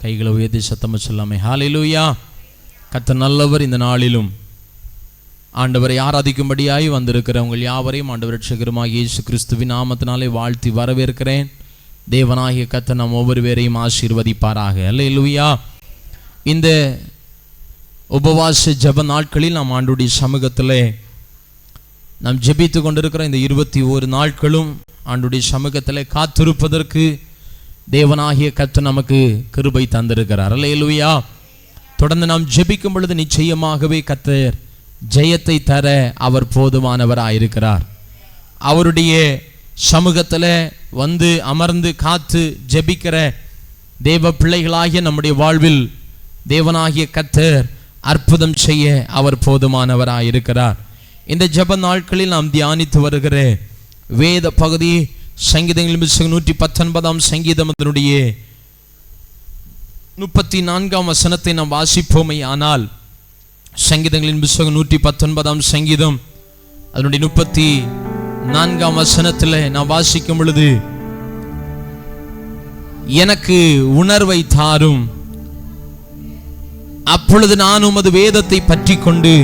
கைகளை உயர்த்தி சத்தமாக சொல்லாமே ஹல்லேலூயா. கர்த்தர் நல்லவர். இந்த நாளிலும் ஆண்டவரை ஆராதிக்கும்படியாய் வந்திருக்கிறவங்க யாவரையும் ஆண்டவர் ரட்சகருமாகிய இயேசு கிறிஸ்துவின் நாமத்தினாலே வாழ்த்தி வரவேற்கிறேன். தேவனாகிய கர்த்தர் நாம் ஒவ்வொருவரையும் ஆசீர்வதிப்பாராக. ஹல்லேலூயா. இந்த உபவாச ஜெப நாட்களில் நாம் ஆண்டவருடைய சமூகத்திலே நாம் ஜெபித்து கொண்டிருக்கிற இந்த 21 நாட்களும் ஆண்டவருடைய சமூகத்திலே காத்திருப்பதற்கு தேவனாகிய கர்த்தர் நமக்கு கிருபை தந்திருக்கிறார். ஹல்லேலூயா. தொடர்ந்து நாம் ஜெபிக்கும் பொழுது நிச்சயமாகவே கர்த்தர் ஜெயத்தை தர அவர் போதுமானவராயிருக்கிறார். அவருடைய சமூகத்தில் வந்து அமர்ந்து காத்து ஜெபிக்கிற தேவ பிள்ளைகளாகிய நம்முடைய வாழ்வில் தேவனாகிய கர்த்தர் அற்புதம் செய்ய அவர் போதுமானவராயிருக்கிறார். இந்த ஜெப நாட்களில் நாம் தியானித்து வருகிற வேத பகுதி சங்கீதங்களின் புத்தகம் 119 சங்கீதம் அதனுடைய 34 வசனத்தை நாம் வாசிப்போமே ஆனால் சங்கீதங்களின் புத்தகம் 119 சங்கீதம் அதனுடைய 34 வசனத்தில் நாம் வாசிக்கும் பொழுது, எனக்கு உணர்வை தாரும், அப்பொழுது நான் உமது வேதத்தை பற்றி கொண்டு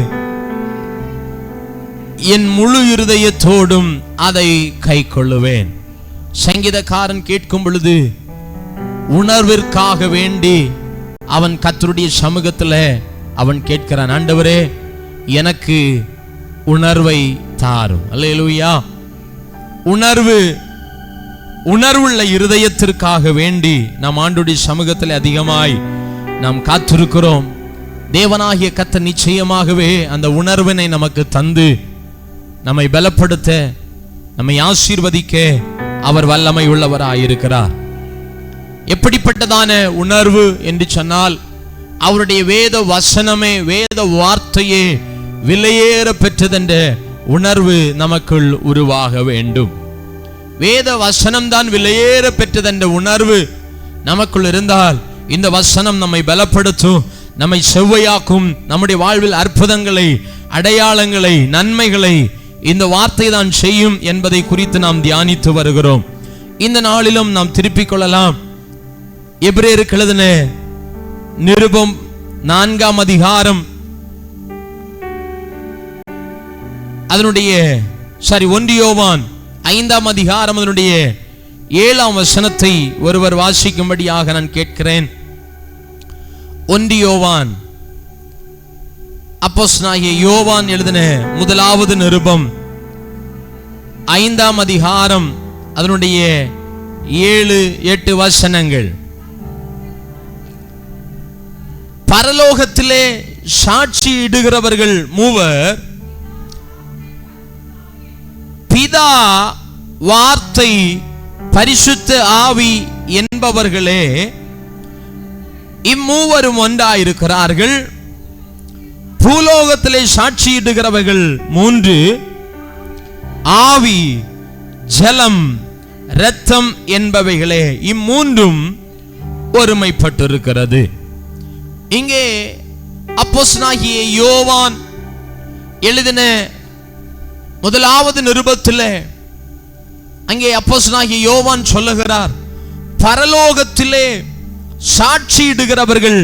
என் முழு இருதயத்தோடும் அதை கை கொள்ளுவேன். சங்கீதக்காரன் கேட்கும் பொழுது உணர்விற்காக வேண்டி அவன் கர்த்தருடைய சமூகத்தில் அவன் கேட்கிறான், ஆண்டவரே எனக்கு உணர்வை தாரும். அல்லேலூயா. உணர்வுள்ள இருதயத்திற்காக வேண்டி நாம் ஆண்டவருடைய சமூகத்தில் அதிகமாய் நாம் காத்திருக்கிறோம். தேவனாகிய கர்த்தர் நிச்சயமாகவே அந்த உணர்வினை நமக்கு தந்து நம்மை பலப்படுத்த நம்மை ஆசீர்வதிக்க அவர் வல்லமை உள்ளவராயிருக்கிறார். எப்படிப்பட்டதான உணர்வு என்று சொன்னால், அவருடைய வேத வசனமே வேத வார்த்தையே விலையேற பெற்றதென்ற உணர்வு நமக்குள் உருவாக வேண்டும். வேத வசனம்தான் விலையேற பெற்றதென்ற உணர்வு நமக்குள் இருந்தால் இந்த வசனம் நம்மை பலப்படுத்தும், நம்மை செவ்வையாக்கும், நம்முடைய வாழ்வில் அற்புதங்களை, அடையாளங்களை, நன்மைகளை இந்த வார்த்தை தான் செய்யும் என்பதை குறித்து நாம் தியானித்து வருகிறோம். இந்த நாளிலும் நாம் திருப்பிக் கொள்ளலாம். எபிரேயருக்கு எழுதின நிருபம் 4 அதிகாரம் அதனுடைய 1 யோவான் 5 அதிகாரம் அதனுடைய 7 வசனத்தை ஒருவர் வாசிக்கும்படியாக நான் கேட்கிறேன். 1 யோவான் அப்போஸ்தலனாகிய யோவான் எழுதின முதலாவது நிருபம் 5 அதிகாரம் அதனுடைய 7-8 வசனங்கள். பரலோகத்திலே சாட்சி இடுகிறவர்கள் மூவர், பிதா, வார்த்தை, பரிசுத்த ஆவி என்பவர்களே, இம்மூவரும் ஒன்றாயிருக்கிறார்கள். பூலோகத்திலே சாட்சியிடுகிறவர்கள் 3, ஆவி, ஜலம், இரத்தம் என்பவைகளே, இம்மூன்றும் ஒருமைப்பட்டிருக்கிறது. இங்கே அப்போஸ்தலனாகிய யோவான் எழுதின முதலாவது நிருபத்தில் அங்கே அப்போஸ்தலனாகிய யோவான் சொல்லுகிறார், பரலோகத்திலே சாட்சியிடுகிறவர்கள்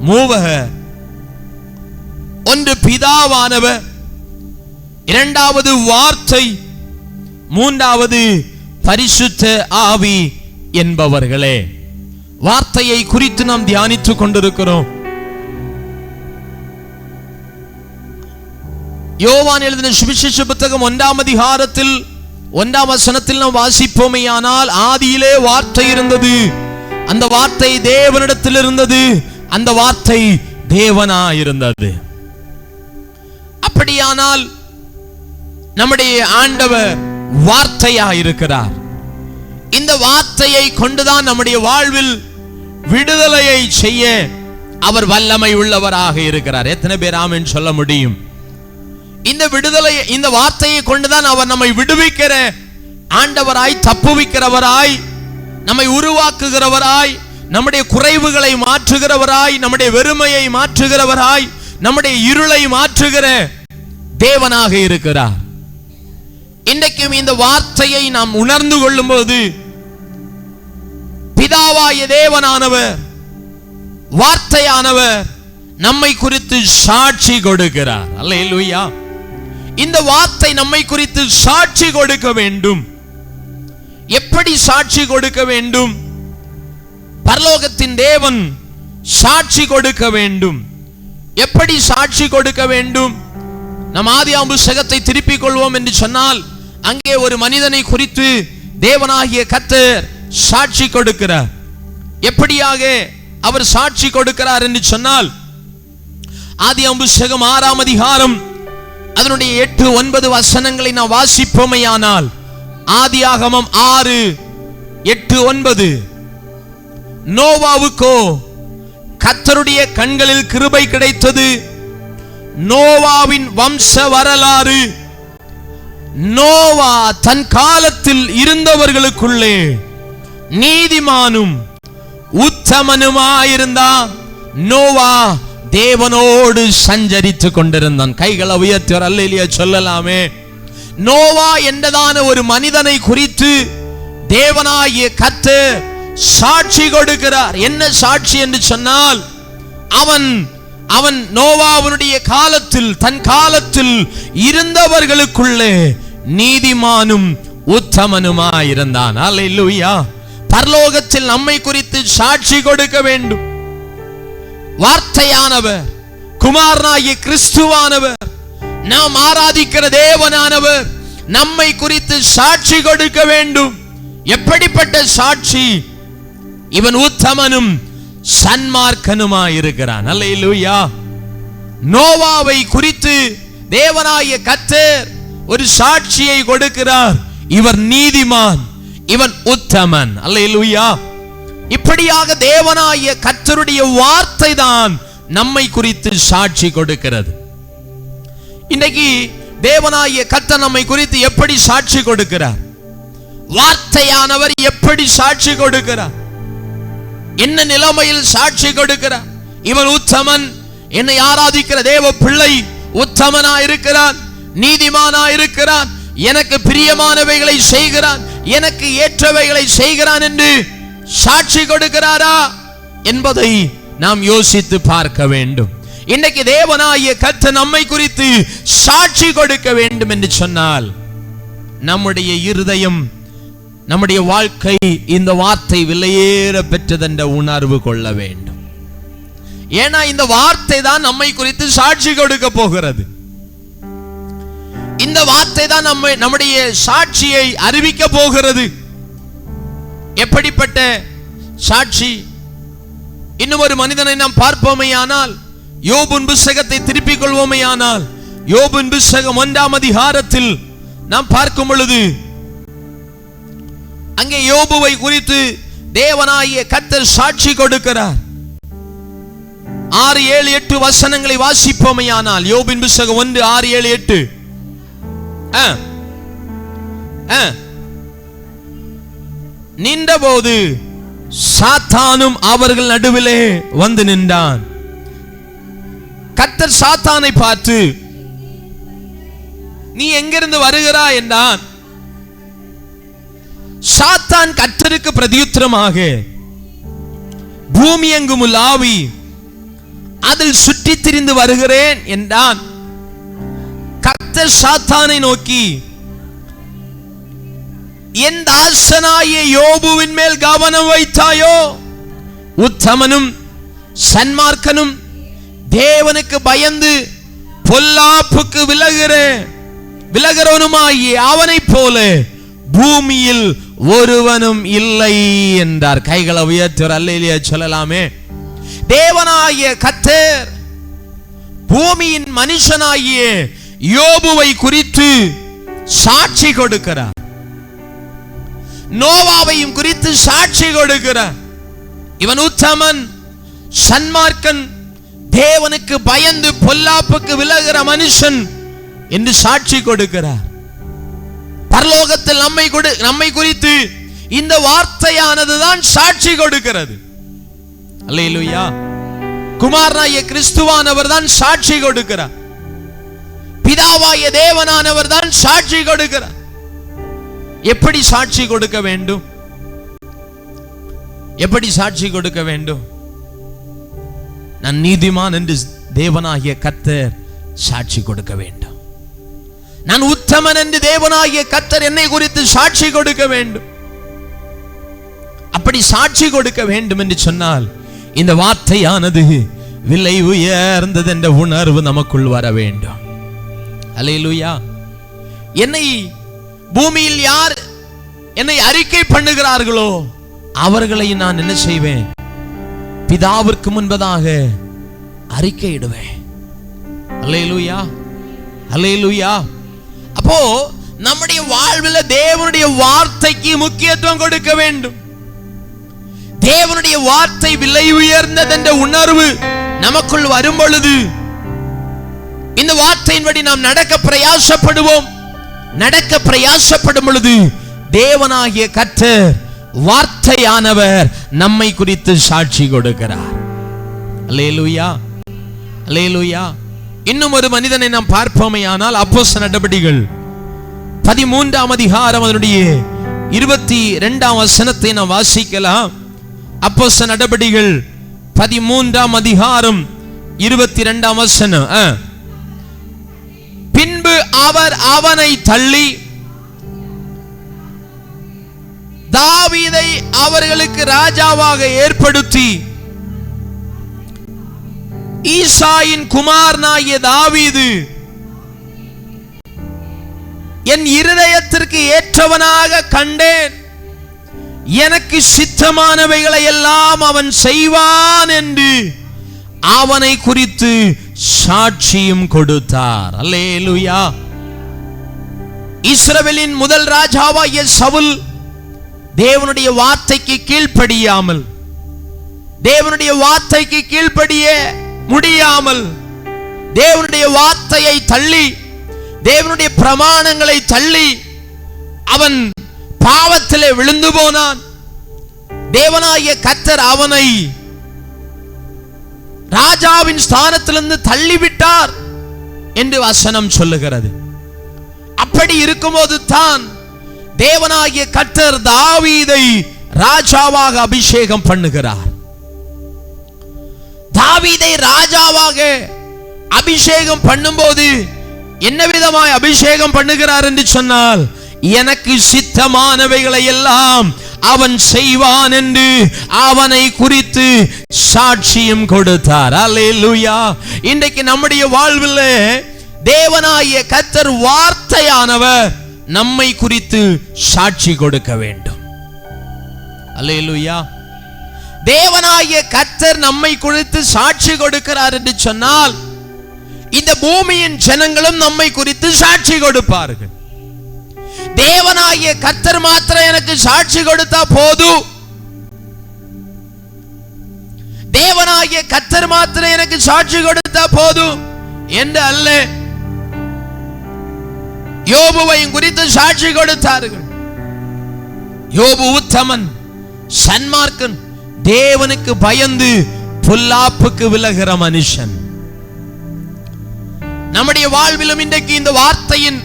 மூவர், ஒன்று பிதாவானவர், இரண்டாவது வார்த்தை, மூன்றாவது பரிசுத்த ஆவி என்பவர்களே. வார்த்தையை குறித்து நாம் தியானித்துக் கொண்டிருக்கிறோம். யோவான் எழுதின சுவிசேஷ புத்தகம் 1 அதிகாரத்தில் 1 வசனத்தில் நாம் வாசிப்போமேயானால், ஆதியிலே வார்த்தை இருந்தது, அந்த வார்த்தை தேவனிடத்தில் இருந்தது, அந்த வார்த்தை தேவனாயிருந்தது. அப்படியானால் நம்முடைய ஆண்டவர் வார்த்தையாயிருக்கிறார். இந்த வார்த்தையை கொண்டுதான் நம்முடைய வாழ்வில் விடுதலையை செய்ய அவர் வல்லமை உள்ளவராக இருக்கிறார். எத்தனை பேர் ஆமென் சொல்ல முடியும்? இந்த விடுதலை, இந்த வார்த்தையை கொண்டுதான் அவர் நம்மை விடுவிக்கிற ஆண்டவராய், தப்புவிக்கிறவராய், நம்மை உருவாக்குகிறவராய், நம்முடைய குறைவுகளை மாற்றுகிறவராய், நம்முடைய வெறுமையை மாற்றுகிறவராய், நம்முடைய இருளை மாற்றுகிற தேவனாக இருக்கிறார். இன்றைக்கும் இந்த வார்த்தையை நாம் உணர்ந்து கொள்ளும் போது, பிதாவாய தேவனானவர் வார்த்தையானவர் நம்மை குறித்து சாட்சி கொடுக்கிறார். அல்லேலூயா. இந்த வார்த்தை நம்மை குறித்து சாட்சி கொடுக்க வேண்டும். எப்படி சாட்சி கொடுக்க வேண்டும்? பரலோகத்தின் தேவன் சாட்சி கொடுக்க வேண்டும். எப்படி சாட்சி கொடுக்க வேண்டும்? நம் ஆதியாகம புத்தகத்தை திருப்பிக் கொள்வோம் என்று சொன்னால், அங்கே ஒரு மனிதனை குறித்து தேவனாகிய கர்த்தர் சாட்சி கொடுக்கிறார். எப்படியாக அவர் சாட்சி கொடுக்கிறார் என்று சொன்னால், ஆதியாகம புத்தகம் 6ஆம் அதிகாரம் அதனுடைய 8, 9 வசனங்களை நாம் வாசிப்போமேயானால், ஆதியாகமம் 6, 8, 9. நோவாவுக்கோ கர்த்தருடைய கண்களில் கிருபை கிடைத்தது. நோவாவின் வம்ச வரலாறு. நோவா தன் காலத்தில் இருந்தவர்களுக்குள்ளே நீதிமானும் உத்தமனுமாயிருந்தான். நோவா தேவனோடு சஞ்சரித்துக் கொண்டிருந்தான். கைகளை உயர்த்தி ஒரு அல்லேலூயா சொல்லலாமே. நோவா என்றதான ஒரு மனிதனை குறித்து தேவனாகிய கர்த்தர் சாட்சி கொடுக்கிறார். என்ன சாட்சி என்று சொன்னால், அவன் நோவாவுடைய காலத்தில், தன் காலத்தில் இருந்தவர்களுக்குள்ளே நீதிமானும் உத்தமனுமாயிருந்தான். அல்லேலூயா. பரலோகத்தில் நம்மை குறித்து சாட்சி கொடுக்க வேண்டும். வார்த்தையானவர், குமாரனாகிய கிறிஸ்துவானவர், நாம் ஆராதிக்கிற தேவனானவர் நம்மை குறித்து சாட்சி கொடுக்க வேண்டும். எப்படிப்பட்ட சாட்சி? இவன் உத்தமனும் சன்மார்க்கனுமாயிருக்கிறான். அல்லேலூயா. நோவாவை குறித்து தேவனாகிய கர்த்தர் ஒரு சாட்சியை கொடுக்கிறார். இவர் நீதிமான், இவன் உத்தமன். அல்லேலூயா. இப்படியாக தேவனாகிய கர்த்தருடைய வார்த்தை தான் நம்மை குறித்து சாட்சி கொடுக்கிறது. இன்னைக்கு தேவனாகிய கர்த்தர் நம்மை குறித்து எப்படி சாட்சி கொடுக்கிறார்? வார்த்தையானவர் எப்படி சாட்சி கொடுக்கிறார்? என்ன நிலைமையில் சாட்சி கொடுக்கிறார்? இவன் உத்தமன், என்னை ஆராதிக்கிற தேவ பிள்ளை உத்தமனா இருக்கிறான், நீதிமானா இருக்கிறான், எனக்கு பிரியமானவைகளை செய்கிறான், எனக்கு ஏற்றவைகளை செய்கிறான் என்று சாட்சி கொடுக்கிறாரா என்பதை நாம் யோசித்து பார்க்க வேண்டும். இன்னைக்கு தேவனாகிய கர்த்தர் நம்மை குறித்து சாட்சி கொடுக்க வேண்டும் என்று சொன்னால், நம்முடைய இருதயம், நம்முடைய வாழ்க்கை இந்த வார்த்தை விலையேற பெற்றதென்ற உணர்வு கொள்ள வேண்டும். ஏன்னா இந்த வார்த்தை தான் நம்மை குறித்து சாட்சி கொடுக்க போகிறது. இந்த வார்த்தை தான் நம்முடைய சாட்சியை அறிவிக்க போகிறது. எப்படிப்பட்ட சாட்சி? இன்னும் ஒரு மனிதனை நாம் பார்ப்போமேயானால், யோபின் புத்தகத்தை திருப்பிக் கொள்வோமேயானால், யோபின் புத்தகம் 1ஆம் அதிகாரத்தில் நாம் பார்க்கும் பொழுது, அங்கே யோபுவை குறித்து தேவனாகிய கர்த்தர் சாட்சி கொடுக்கிறார். 6, 7, 8 வசனங்களை வாசிப்போமேயானால், யோபின் புத்தகம் 1, 6, 7, 8. நின்றபோது சாத்தானும் அவர்கள் நடுவிலே வந்து நின்றான். கர்த்தர் சாத்தானை பார்த்து, நீ எங்கிருந்து வருகிறாய் என்றான். சாத்தான் கர்த்தருக்கு பிரதியுத்தரமாக, பூமி எங்கும் உலாவி அதில் சுற்றி திரிந்து வருகிறேன் என்றான். கர்த்தர் சாத்தானை நோக்கி, என் தாசனாகிய யோபுவின் மேல் கவனம் வைத்தாயோ? உத்தமனும் சன்மார்க்கனும் தேவனுக்கு பயந்து பொல்லாப்புக்கு விலகிறவனுமாகிய அவனைப் போல பூமியில் ஒருவனும் இல்லை என்றார். கைகளை உயர்த்தி ஒரு அல்லேலூயா சொல்லலாமே. தேவனாகிய கர்த்தர் பூமியின் மனுஷனாகிய யோபுவை குறித்து சாட்சி கொடுக்கிறார். நோவாவையும் குறித்து சாட்சி கொடுக்கிறார். இவன் உத்தமன், சன்மார்க்கன், தேவனுக்கு பயந்து பொல்லாப்புக்கு விலகிற மனுஷன் என்று சாட்சி கொடுக்கிறார். பரலோகத்தில் நம்மை குறித்து இந்த வார்த்தையானதுதான் சாட்சி கொடுக்கிறது. அல்லேலூயா. குமாரனாகிய கிறிஸ்துவானவர் தான் சாட்சி கொடுக்கிறார். பிதாவாகிய தேவனானவர் தான் சாட்சி கொடுக்கிறார். எப்படி சாட்சி கொடுக்க வேண்டும்? எப்படி சாட்சி கொடுக்க வேண்டும்? நான் நீதிமான் என்று தேவனாகிய கர்த்தர் சாட்சி கொடுக்க வேண்டும். நான் உத்தமன் என்று தேவனாகிய கர்த்தர் என்னை குறித்து சாட்சி கொடுக்க வேண்டும். அப்படி சாட்சி கொடுக்க வேண்டும் என்று சொன்னால் இந்த வார்த்தையானது விலை உயர்ந்தது என்ற உணர்வு நமக்குள் வர வேண்டும். அல்லேலூயா. என்னை பூமியில் யார் என்னை அறிக்கை பண்ணுகிறார்களோ அவர்களை நான் என்ன செய்வேன்? பிதாவிற்கு முன்பதாக அறிக்கையிடுவேன். அல்லேலூயா, அல்லேலூயா. அப்போ நம்முடைய வாழ்வில் தேவனுடைய வார்த்தைக்கு முக்கியத்துவம் கொடுக்க வேண்டும். தேவனுடைய வார்த்தை விலை உயர்ந்தது என்ற உணர்வு நமக்குள் வரும் பொழுது இந்த வார்த்தையின்படி நாம் நடக்க பிரயாசப்படுவோம். நடக்க பிரயாசப்படும் பொழுது தேவனாகிய கர்த்தர் வார்த்தையானவர் நம்மை குறித்து சாட்சி கொடுக்கிறார். அல்லேலூயா, அல்லேலூயா. இன்னும் ஒரு மனிதனை நாம் பார்ப்போமேயானால் அப்போஸ்தலர் நடபடிகள் 13ஆம் அதிகாரம் அதனுடைய 22ஆம் வசனத்தை நாம் வாசிக்கலாம். அப்போஸ்தலர் நடபடிகள் 13ஆம் அதிகாரம் 22ஆம் வசனம். பின்பு அவர் அவனை தள்ளி தாவீதை அவர்களுக்கு ராஜாவாக ஏற்படுத்தி ஈசாயின் குமாரனாகிய தாவீது என் இருதயத்திற்கு ஏற்றவனாக கண்டேன், எனக்கு சித்தமானவைகளை எல்லாம் அவன் செய்வான் என்று அவனை குறித்து சாட்சியும் கொடுத்தார். அல்லேலூயா. இஸ்ரவேலின் முதல் ராஜாவாகிய சவுல் தேவனுடைய வார்த்தைக்கு கீழ்ப்படியாமல், தேவனுடைய வார்த்தைக்கு கீழ்ப்படிய முடியாமல், தேவனுடைய வார்த்தையை தள்ளி, தேவனுடைய பிரமாணங்களை தள்ளி அவன் பாவத்திலே விழுந்து போனான். தேவனாகிய கர்த்தர் அவனை ராஜாவின் ஸ்தானத்திலிருந்து தள்ளிவிட்டார் என்று வசனம் சொல்லுகிறது. அப்படி இருக்கும்போது தான் தேவனாகிய கர்த்தர் தாவீதை ராஜாவாக அபிஷேகம் பண்ணுகிறார். தாவீதை ராஜாவாக அபிஷேகம் பண்ணும்போது என்ன விதமாய் அபிஷேகம் பண்ணுகிறார் என்று சொன்னால், எனக்கு சித்தமானவைகளை எல்லாம் அவன் செய்வான் என்று அவனை குறித்து சாட்சியும் கொடுத்தார். அல்லேலூயா. இன்றைக்கு நம்முடைய வாழ்வில் தேவனாகிய கர்த்தர் வார்த்தையானவர் நம்மை குறித்து சாட்சி கொடுக்க வேண்டும். அல்லேலூயா. தேவனாகிய கர்த்தர் நம்மை குறித்து சாட்சி கொடுக்கிறார் என்று சொன்னால் இந்த பூமியின் ஜனங்களும் நம்மை குறித்து சாட்சி கொடுப்பார்கள். தேவனாகிய கர்த்தர் மாத்திரம் எனக்கு சாட்சி கொடுத்தா போதும், தேவனாகிய கர்த்தர் மாத்திரம் எனக்கு சாட்சி கொடுத்தா போதும் என்று அல்ல. யோபுவையும் குறித்து சாட்சி கொடுத்தார்கள். யோபு உத்தமன், சன்மார்க்கன், தேவனுக்கு பயந்து பொல்லாப்புக்கு விலகிற மனுஷன். நம்முடைய வாழ்விலும் இன்றைக்கு இந்த வார்த்தையின்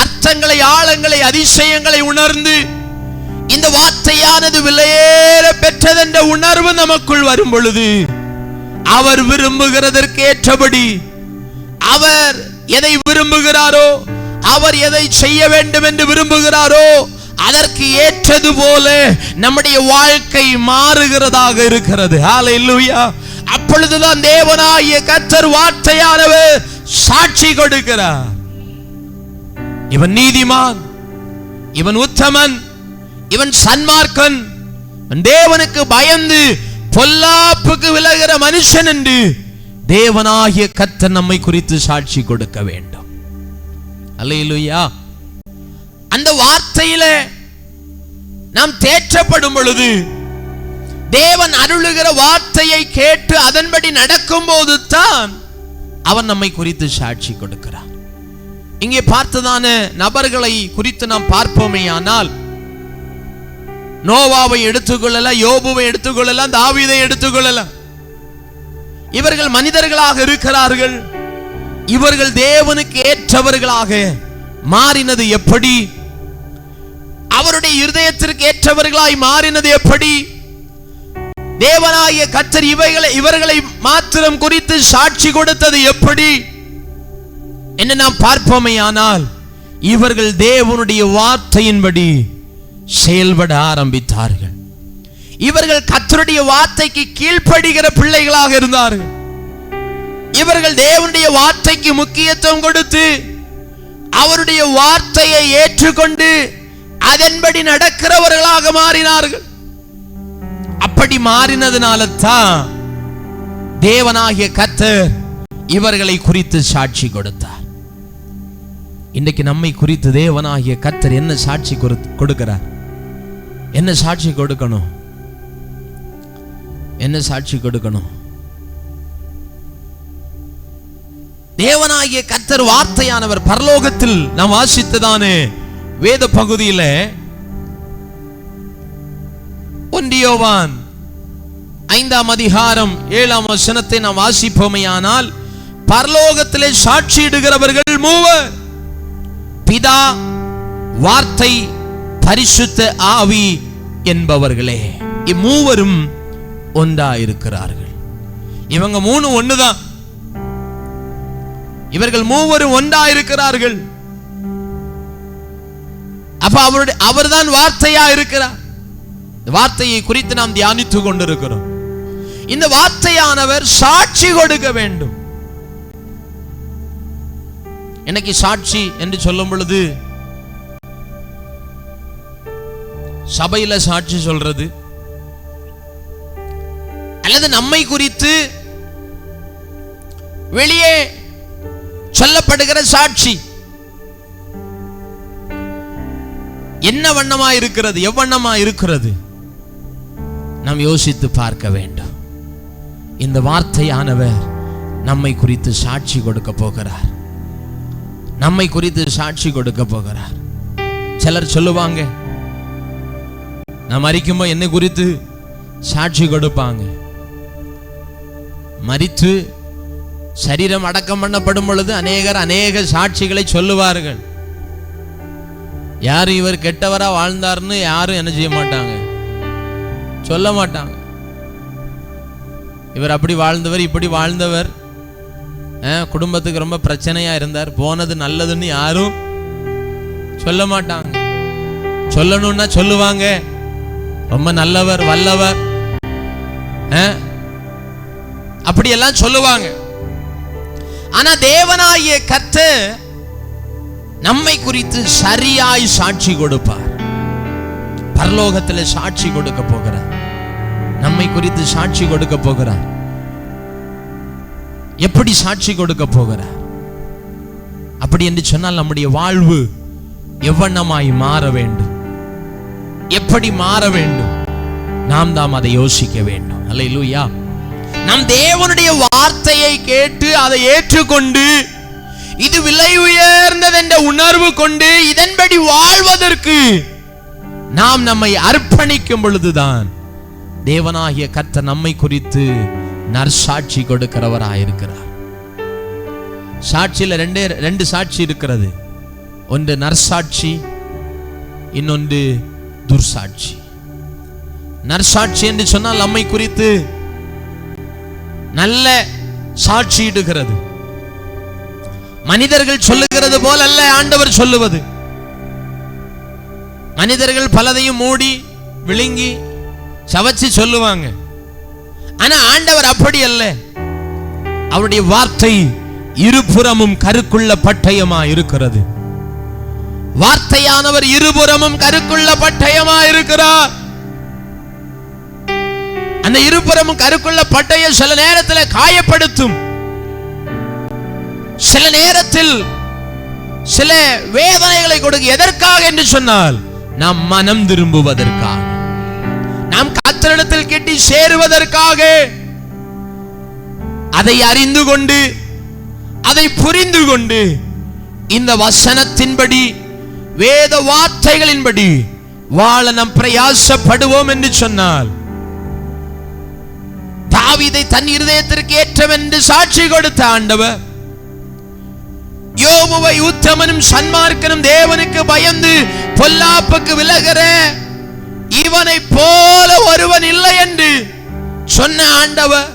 அர்த்தங்களை, ஆழங்களை, அதிசயங்களை உணர்ந்து இந்த வார்த்தையானது விலையேற பெற்றதென்ற உணர்வு நமக்குள் வரும் பொழுது அவர் விரும்புகிறதற்கு ஏற்றபடி, அவர் எதை விரும்புகிறாரோ, அவர் எதை செய்ய வேண்டும் என்று விரும்புகிறாரோ அதற்கு ஏற்றது போல நம்முடைய வாழ்க்கை மாறுகிறதாக இருக்கிறது. ஹல்லேலூயா. அப்பொழுதுதான் தேவனாகிய கர்த்தர் வார்த்தையானவர் சாட்சி கொடுக்கிறார். இவன் நீதிமான், இவன் உத்தமன், இவன் சன்மார்க்கன், தேவனுக்கு பயந்து பொல்லாப்புக்கு விலகிற மனுஷன் என்று தேவனாகிய கர்த்தர் நம்மை குறித்து சாட்சி கொடுக்க வேண்டும். அல்லேலூயா. அந்த வார்த்தையில நாம் தேற்றப்படும் பொழுது, தேவன் அருளுகிற வார்த்தையை கேட்டு அதன்படி நடக்கும் போது தான் அவன் நம்மை குறித்து சாட்சி கொடுக்கிறார். இங்கே பார்த்ததான நபர்களை குறித்து நாம் பார்ப்போமே ஆனால், நோவாவை எடுத்துக்கொள்ளலாம், யோபுவை எடுத்துக்கொள்ளலாம், தாவீதை எடுத்துக்கொள்ளலாம். இவர்கள் மனிதர்களாக இருக்கிறார்கள். இவர்கள் தேவனுக்கு ஏற்றவர்களாக மாறினது எப்படி? அவருடைய இருதயத்திற்கு ஏற்றவர்களாய் மாறினது எப்படி? தேவனாகிய கர்த்தர் இவர்களை மாத்திரம் குறித்து சாட்சி கொடுத்தது எப்படி என்ன நாம் பார்ப்போமேயானால், இவர்கள் தேவனுடைய வார்த்தையின்படி செயல்பட ஆரம்பித்தார்கள். இவர்கள் கர்த்தருடைய வார்த்தைக்கு கீழ்ப்படுகிற பிள்ளைகளாக இருந்தார்கள். இவர்கள் தேவனுடைய வார்த்தைக்கு முக்கியத்துவம் கொடுத்து அவருடைய வார்த்தையை ஏற்றுக்கொண்டு அதன்படி நடக்கிறவர்களாக மாறினார்கள். அப்படி மாறினதுனால தான் தேவனாகிய கர்த்தர் இவர்களை குறித்து சாட்சி கொடுத்தார். இன்றைக்கு நம்மை குறித்து தேவனாகிய கர்த்தர் என்ன சாட்சி கொடுக்கிறார்? என்ன சாட்சி கொடுக்கணும்? என்ன சாட்சி கொடுக்கணும்? தேவனாகிய கர்த்தர் வார்த்தையானவர் பரலோகத்தில் நாம் வாசித்ததானே வேத பகுதியில 1 யோவான் 5ஆம் அதிகாரம் 7ஆம் வசனத்தை நாம் வாசிப்போமேயானால், பரலோகத்திலே சாட்சியிடுகிறவர்கள் மூவர், பிதா, வார்த்தை, பரிசுத்த ஆவி என்பவர்களே. இம்மூவரும் ஒன்றாயிருக்கிறார்கள். இவங்க மூணு ஒண்ணுதான். இவர்கள் மூவரும் ஒன்றாயிருக்கிறார்கள். அப்ப அவர்தான் வார்த்தையா இருக்கிறார். வார்த்தையை குறித்து நாம் தியானித்துக் கொண்டிருக்கிறோம். இந்த வார்த்தையானவர் சாட்சி கொடுக்க வேண்டும். எனக்கு சாட்சி என்று சொல்லும் பொழுது சபையில சாட்சி சொல்றது அல்லது நம்மை குறித்து வெளியே சொல்லப்படுகிற சாட்சி என்ன வண்ணமா இருக்கிறது, எவ்வண்ணமா இருக்கிறது நாம் யோசித்து பார்க்க வேண்டும். இந்த வார்த்தையானவர் நம்மை குறித்து சாட்சி கொடுக்க போகிறார். நம்மை குறித்து சாட்சி கொடுக்க போகிறார். சிலர் சொல்லுவாங்க, நான் மரிக்கும்போது என்னை குறித்து சாட்சி கொடுப்பாங்க. மரித்து சரீரம் அடக்கம் பண்ணப்படும் பொழுது அநேக சாட்சிகளை சொல்லுவார்கள். யாரும் இவர் கெட்டவரா வாழ்ந்தார்னு யாரும் என்ன செய்ய மாட்டாங்க, சொல்ல மாட்டாங்க. இவர் அப்படி வாழ்ந்தவர், இப்படி வாழ்ந்தவர், குடும்பத்துக்கு ரொம்ப பிரச்சனையா இருந்தார், போனது நல்லதுன்னு யாரும் சொல்ல மாட்டாங்க. சொல்லணும்னா சொல்லுவாங்க, ரொம்ப நல்லவர், வல்லவர், அப்படியெல்லாம் சொல்லுவாங்க. ஆனா தேவனாகிய கர்த்தர் நம்மை குறித்து சரியாய் சாட்சி கொடுப்பார். பரலோகத்தில் சாட்சி கொடுக்க போகிறார். நம்மை குறித்து சாட்சி கொடுக்க போகிறார். எப்படி சாட்சி கொடுக்க போகிறார்? அப்படி என்று சொன்னால் நம்முடைய வாழ்வு எவ்வண்ணமாய் மாற வேண்டும், எப்படி மாற வேண்டும், நாம் தாம் அதை யோசிக்க வேண்டும். அல்லேலூயா. நாம் தேவனுடைய வார்த்தையை கேட்டு அதை ஏற்றுக்கொண்டு இது விலை உயர்ந்தது என்ற உணர்வு கொண்டு இதன்படி வாழ்வதற்கு நாம் நம்மை அர்ப்பணிக்கும் பொழுதுதான் தேவனாகிய கர்த்தர் நம்மை குறித்து நற்சாட்சி கொடுக்கிறவராயிருக்கிறார். சாட்சியில ரெண்டு சாட்சி இருக்கிறது. ஒன்று நற்சாட்சி, இன்னொன்று துர்சாட்சி. நற்சாட்சி என்று சொன்னால் நம்மை குறித்து நல்ல சாட்சியிடுகிறது. மனிதர்கள் சொல்லுகிறது போல் அல்ல ஆண்டவர் சொல்லுவது. மனிதர்கள் பலதையும் மூடி விழுங்கி சவச்சி சொல்லுவாங்க. ஆனா ஆண்டவர் அப்படி அல்ல. அவருடைய வார்த்தை இருபுறமும் கருக்குள்ள பட்டயமா இருக்கிறது. வார்த்தையானவர் இருபுறமும் கருக்குள்ள பட்டயமா இருக்கிறார். அந்த இருபுறமும் கருக்குள்ள பட்டயம் சில நேரத்தில் காயப்படுத்தும், சில நேரத்தில் சில வேதனைகளை கொடுக்க. எதற்காக என்று சொன்னால் நாம் மனம் திரும்புவதற்காக, நாம் கர்த்தரிடத்தில் கிட்டி சேருவதற்காக. அதை அறிந்து கொண்டு அதை புரிந்து கொண்டு இந்த வசனத்தின்படி வேத வார்த்தைகளின்படி வாழ நாம் பிரயாசப்படுவோம் என்று சொன்னால் தாவீதை தன் இருதயத்திற்கு ஏற்றவென்று சாட்சி கொடுத்த ஆண்டவர் யோபுவை உத்தமனும் சன்மார்க்கனும் தேவனுக்கு பயந்து பொல்லாப்புக்கு விலகிற இவனை போல ஒருவன் இல்லை என்று சொன்ன ஆண்டவர்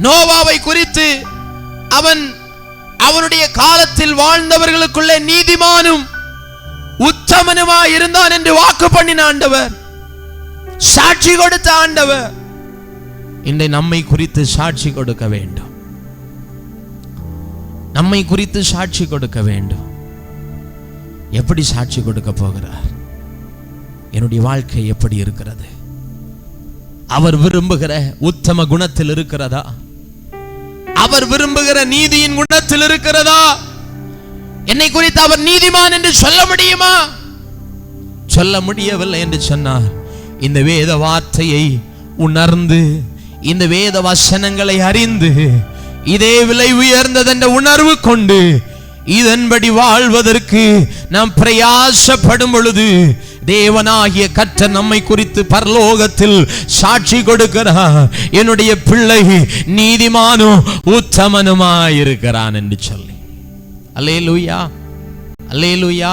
நோவாவை குறித்து அவனுடைய காலத்தில் வாழ்ந்தவர்களுக்குள்ளே நீதிமானும் உத்தமனுமாய் இருந்தான் என்று வாக்கு பண்ணின ஆண்டவர், சாட்சி கொடுத்த ஆண்டவர் இன்றை நம்மை குறித்து சாட்சி கொடுக்க வேண்டும். நம்மை குறித்து சாட்சி கொடுக்க வேண்டும். எப்படி சாட்சி கொடுக்க போகிறார்? என்னுடைய வாழ்க்கை எப்படி இருக்கிறது? அவர் விரும்புகிற உத்தம குணத்தில் இருக்கிறதா? அவர் விரும்புகிற நீதியின் குணத்தில் இருக்கிறதா? என்னை குறித்து அவர் நீதிமான் என்று சொல்ல முடியுமா? சொல்ல முடியவில்லை என்று சொன்னார். இந்த வேத வார்த்தையை உணர்ந்து, இந்த வேத வசனங்களை அறிந்து, இதே விலை உயர்ந்தது என்ற உணர்வு கொண்டு இதன்படி வாழ்வதற்கு நாம் பிரயாசப்படும் பொழுது தேவனாகிய கர்த்தர் நம்மை குறித்து பரலோகத்தில் சாட்சி கொடுக்கிறார். என்னுடைய பிள்ளை நீதிமானும் உத்தமனுமாயிருக்கிறான் என்று சொல்லி. அல்லேலூயா, அல்லேலூயா.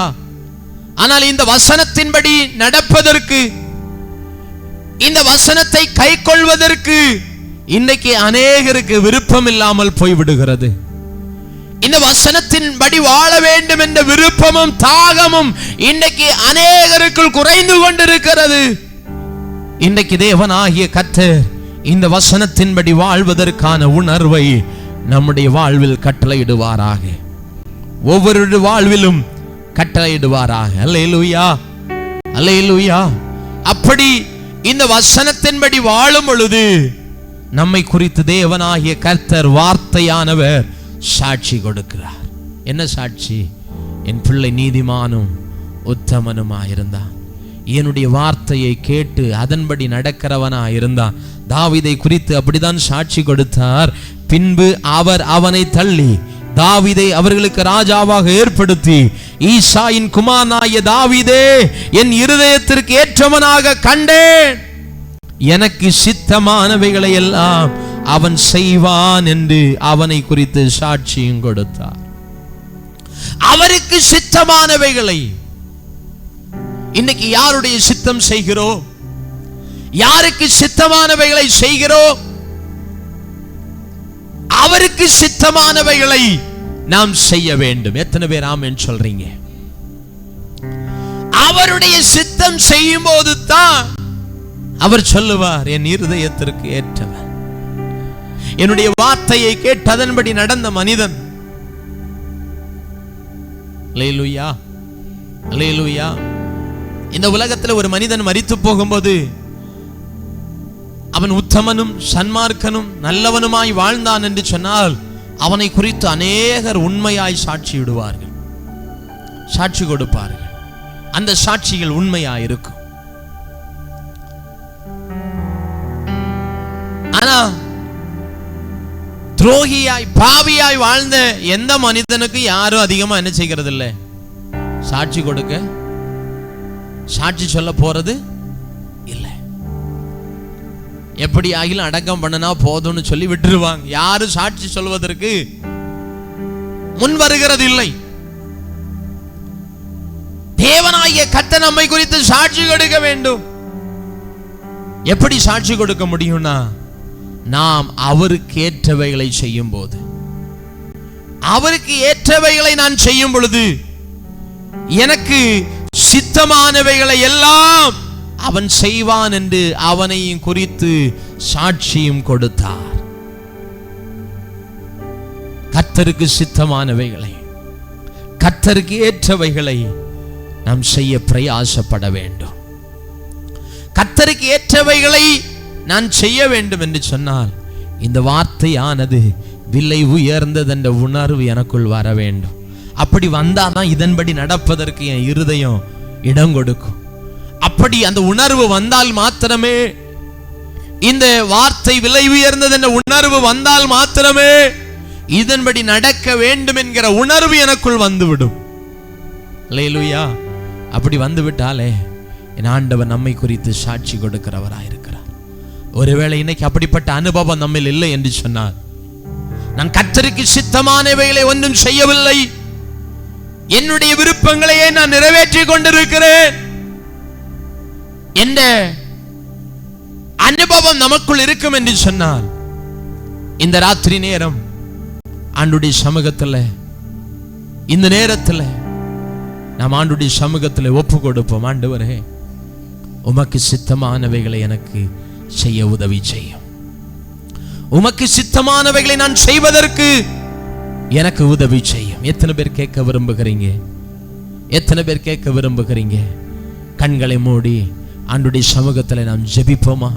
ஆனால் இந்த வசனத்தின்படி நடப்பதற்கு, இந்த வசனத்தை கைக்கொள்வதற்கு இன்றைக்கு அநேகருக்கு விருப்பம் இல்லாமல் போய்விடுகிறது. இந்த வசனத்தின்படி வாழ வேண்டும் என்ற விருப்பமும் தாகமும் இன்றைக்கு அநேகருக்குள் குறைந்து கொண்டிருக்கிறது. இன்றைக்கு தேவனாகிய கர்த்தர் இந்த வசனத்தின்படி வாழ்வதற்கான உணர்வை நம்முடைய வாழ்வில் கட்டளையிடுவாராக. ஒவ்வொரு வாழ்விலும் கட்டளையிடுவாராக. அல்லேலூயா, அல்லேலூயா. அப்படி இந்த வசனத்தின்படி வாழும் பொழுது நம்மை குறித்து தேவனாகிய கர்த்தர் வார்த்தையானவர் சாட்சி கொடுக்கிறார். என்ன சாட்சி? என் பிள்ளை நீதிமானும் உத்தமனுமாயிருந்தான், என்னுடைய வார்த்தையை கேட்டு அதன்படி நடக்கிறவனாயிருந்தான். தாவீதை குறித்து அப்படிதான் சாட்சி கொடுத்தார். பின்பு அவர் அவனை தள்ளி தாவீதை அவர்களுக்கு ராஜாவாக ஏற்படுத்தி, ஈசாயின் குமாரனாகிய தாவீதே என் இருதயத்திற்கு ஏற்றவனாக கண்டேன், எனக்கு சித்தமானவைகளை எல்லாம் அவன் செய்வான் என்று அவனை குறித்து சாட்சியும் கொடுத்தார். அவருக்கு சித்தமானவைகளை இன்னைக்கு யாருடைய சித்தம் செய்கிறோம்? யாருக்கு சித்தமானவைகளை செய்கிறோம்? அவருக்கு சித்தமானவைகளை நாம் செய்ய வேண்டும். எத்தனை பேர் ஆமென் சொல்றீங்க? அவருடைய சித்தம் செய்யும் போது தான் அவர் சொல்லுவார், என் இருதயத்திற்கு ஏற்றவர். என்னுடைய வார்த்தையை கேட்டு அதன்படி நடந்த மனிதன். அல்லேலூயா, அல்லேலூயா. இந்த உலகத்தில் ஒரு மனிதன் மரித்து போகும்போது அவன் உத்தமனும் சன்மார்க்கனும் நல்லவனுமாய் வாழ்ந்தான் என்று சொன்னால் அவனை குறித்து அநேகர் உண்மையாய் சாட்சியிடுவார்கள், சாட்சி கொடுப்பார்கள். அந்த சாட்சிகள் உண்மையாய் இருக்கும். ஆனா துரோகியாய் பாவியாய் வாழ்ந்த எந்த மனிதனுக்கு யாரும் அதிகமா என்ன செய்கிறது இல்லை? சாட்சி கொடுக்க, சாட்சி சொல்ல போறது இல்லை. எப்படி ஆகிலும் அடக்கம் பண்ணனா போதும்னு சொல்லி விட்டுருவாங்க. யாரும் சாட்சி சொல்வதற்கு முன் வருகிறது இல்லை. தேவனாகிய கர்த்தர் நம்மை குறித்து சாட்சி கொடுக்க வேண்டும். எப்படி சாட்சி கொடுக்க முடியும்னா, நாம் அவருக்கு ஏற்றவைகளை செய்யும் போது, அவருக்கு ஏற்றவைகளை நான் செய்யும் பொழுது எனக்கு சித்தமானவைகளை எல்லாம் அவன் செய்வான் என்று அவனையும் குறித்து சாட்சியும் கொடுத்தார். கர்த்தருக்கு சித்தமானவைகளை, கர்த்தருக்கு ஏற்றவைகளை நாம் செய்ய பிரயாசப்பட வேண்டும். கர்த்தருக்கு ஏற்றவைகளை நான் செய்ய வேண்டும் என்று சொன்னால் இந்த வார்த்தையானது விலை உயர்ந்தது என்ற உணர்வு எனக்குள் வர வேண்டும். அப்படி வந்தாதான் இதன்படி நடப்பதற்கு என் இருதயம் இடம் கொடுக்கும். அப்படி அந்த உணர்வு வந்தால் மாத்திரமே, இந்த வார்த்தை விலை உயர்ந்தது என்ற உணர்வு வந்தால் மாத்திரமே இதன்படி நடக்க வேண்டும் என்கிற உணர்வு எனக்குள் வந்துவிடும். அல்லேலூயா. அப்படி வந்துவிட்டாலே என் ஆண்டவர் நம்மை குறித்து சாட்சி கொடுக்கிறவராயிருக்கிறார். ஒருவேளை இன்னைக்கு அப்படிப்பட்ட அனுபவம் நம்மில் இல்லை என்று சொன்னார், நான் கர்த்தருக்கு சித்தமானவைகளை ஒன்றும் செய்யவில்லை, என்னுடைய விருப்பங்களையே நான் நிறைவேற்றி கொண்டிருக்கிறேன் என்ற அனுபவம் நமக்குள் இருக்கும் என்று சொன்னால், இந்த ராத்திரி நேரம் ஆண்டுடைய சமூகத்தில், இந்த நேரத்தில் நாம் ஆண்டுடைய சமூகத்தில் ஒப்பு கொடுப்போம். ஆண்டவரே, உமக்கு சித்தமானவைகளை எனக்கு செய்ய உதவி செய்யும். உமக்கு சித்தமானவைகளை நான் செய்வதற்கு எனக்கு உதவி செய்யும். எத்தனை பேர் கேட்க விரும்புகிறீங்க? எத்தனை பேர் கேட்க விரும்புகிறீங்க? கண்களை மூடி ஆண்டுடைய சமூகத்தில் நாம் ஜெபிப்போமா?